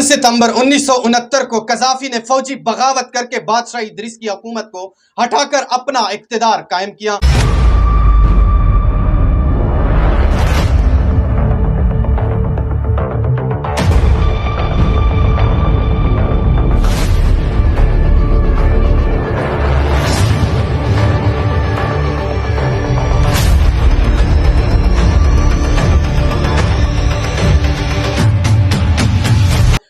सितंबर 1969 को कज़ाफी ने फौजी बगावत करके बादशाह इदरीस की हुकूमत को हटाकर अपना इख्तिदार कायम किया।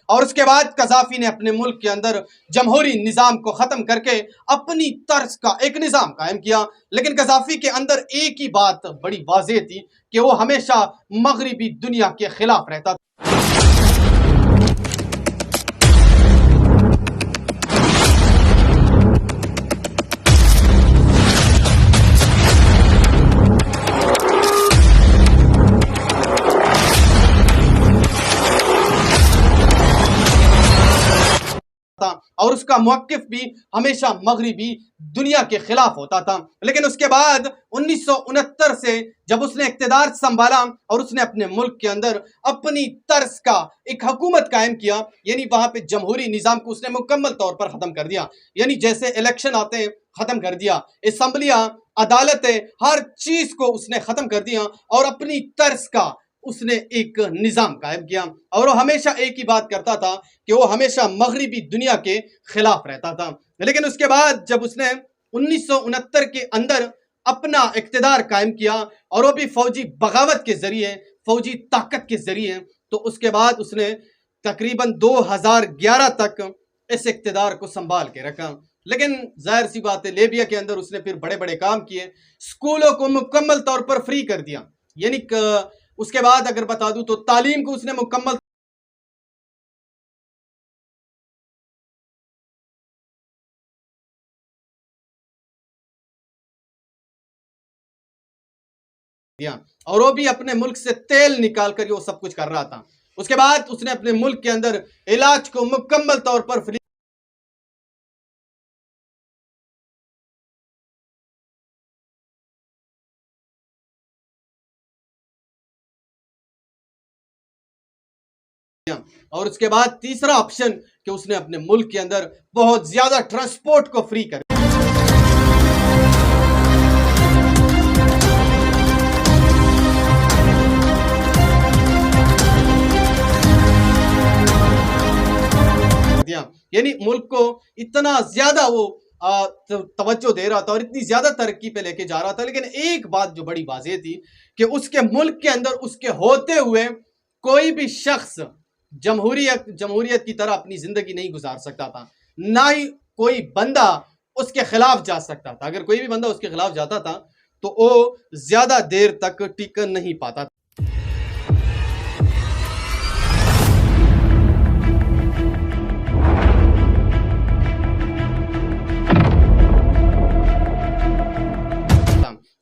और उसके बाद कज़ाफी ने अपने मुल्क के अंदर जमहूरी निज़ाम को ख़त्म करके अपनी तर्ज का एक निज़ाम कायम किया। लेकिन कज़ाफी के अंदर एक ही बात बड़ी वाज़ेह थी कि वो हमेशा मगरिबी दुनिया के खिलाफ रहता था। और उसका मौक़िफ़ भी हमेशा मगरिबी दुनिया के खिलाफ होता था। लेकिन उसके बाद 1969 से जब उसने इक़्तिदार संभाला और उसने अपने मुल्क के अंदर अपनी तर्ज का एक हुकूमत कायम किया, यानी वहाँ पे जमहूरी निज़ाम को उसने मुकम्मल तौर पर ख़त्म कर दिया। यानी जैसे इलेक्शन आते हैं ख़त्म कर दिया, असम्बलियाँ, अदालतें, हर चीज़ को उसने ख़त्म कर दिया और अपनी तर्ज का उसने एक निज़ाम कायम किया। और वो हमेशा एक ही बात करता था कि वो हमेशा मगरिबी दुनिया के खिलाफ रहता था। लेकिन उसके बाद जब उसने 1969 के अंदर अपना इक़्तिदार कायम किया और वो भी फौजी बगावत के ज़रिए, फौजी ताकत के ज़रिए, तो उसके बाद उसने तकरीबन 2011 तक इस इक़्तिदार को संभाल के रखा। लेकिन जाहिर सी बात है, लीबिया के अंदर उसने फिर बड़े बड़े काम किए, स्कूलों को मुकम्मल तौर पर फ्री कर दिया। यानी उसके बाद अगर बता दूं तो तालीम को उसने मुकम्मल दिया और वो भी अपने मुल्क से तेल निकाल कर वो सब कुछ कर रहा था। उसके बाद उसने अपने मुल्क के अंदर इलाज को मुकम्मल तौर पर फ्री और उसके बाद तीसरा ऑप्शन कि उसने अपने मुल्क के अंदर बहुत ज्यादा ट्रांसपोर्ट को फ्री कर दिया। यानी मुल्क को इतना ज्यादा वो तवज्जो दे रहा था और इतनी ज्यादा तरक्की पे लेके जा रहा था। लेकिन एक बात जो बड़ी वाज़ेह थी कि उसके मुल्क के अंदर उसके होते हुए कोई भी शख्स जमहूरियत की तरह अपनी जिंदगी नहीं गुजार सकता था, ना ही कोई बंदा उसके खिलाफ जा सकता था। अगर कोई भी बंदा उसके खिलाफ जाता था तो वो ज्यादा देर तक टिक नहीं पाता था।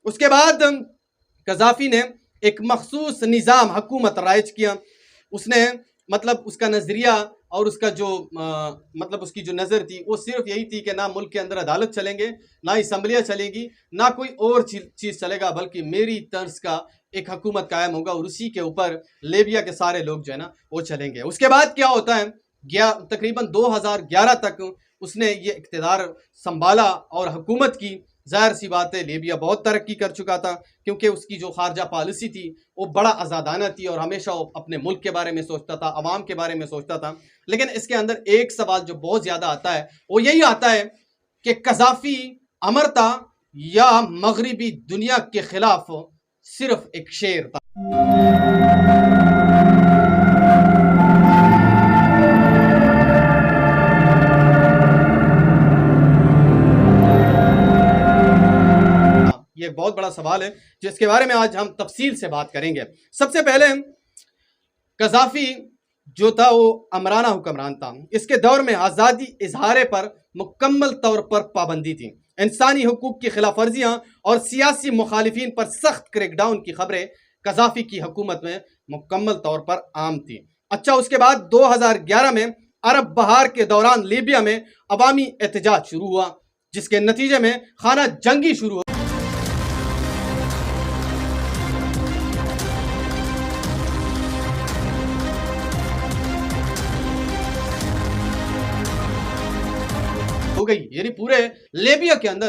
उसके बाद कज़ाफी ने एक मखसूस निज़ाम हुकूमत राइज किया। उसने मतलब उसका नज़रिया और उसका जो मतलब उसकी जो नज़र थी वो सिर्फ यही थी कि ना मुल्क के अंदर अदालत चलेंगे, ना असम्बलियाँ चलेगी, ना कोई और चीज़ चलेगा, बल्कि मेरी तर्ज का एक हुकूमत कायम होगा और उसी के ऊपर लीबिया के सारे लोग जो है ना वो चलेंगे। उसके बाद क्या होता है, तकरीबन 2011 तक उसने ये इक़्तिदार संभाला और हुकूमत की। जाहिर सी बात है, लीबिया बहुत तरक्की कर चुका था क्योंकि उसकी जो खारजा पॉलिसी थी वो बड़ा आज़ादाना थी और हमेशा वो अपने मुल्क के बारे में सोचता था, अवाम के बारे में सोचता था। लेकिन इसके अंदर एक सवाल जो बहुत ज़्यादा आता है वो यही आता है कि कज़ाफी अमरता या मगरिबी दुनिया के खिलाफ सिर्फ एक शेर था। ये बहुत बड़ा सवाल है जिसके बारे में आज हम तफसील से बात करेंगे। सबसे पहले कज़ाफी जो था वो अमराना हुक्मरान था। इसके दौर में आज़ादी इजहार पर मुकम्मल तौर पर पाबंदी थी। इंसानी हुकूक की खिलाफ वर्जियाँ और सियासी मुखालिफिन पर सख्त क्रैकडाउन की खबरें कज़ाफी की हुकूमत में मुकम्मल तौर पर आम थी। अच्छा, उसके बाद 2011 में अरब बहार के दौरान लीबिया में अवामी एहतजाज शुरू हुआ, जिसके नतीजे में खाना जंगी शुरू हुआ। गई, यानी पूरे लीबिया के अंदर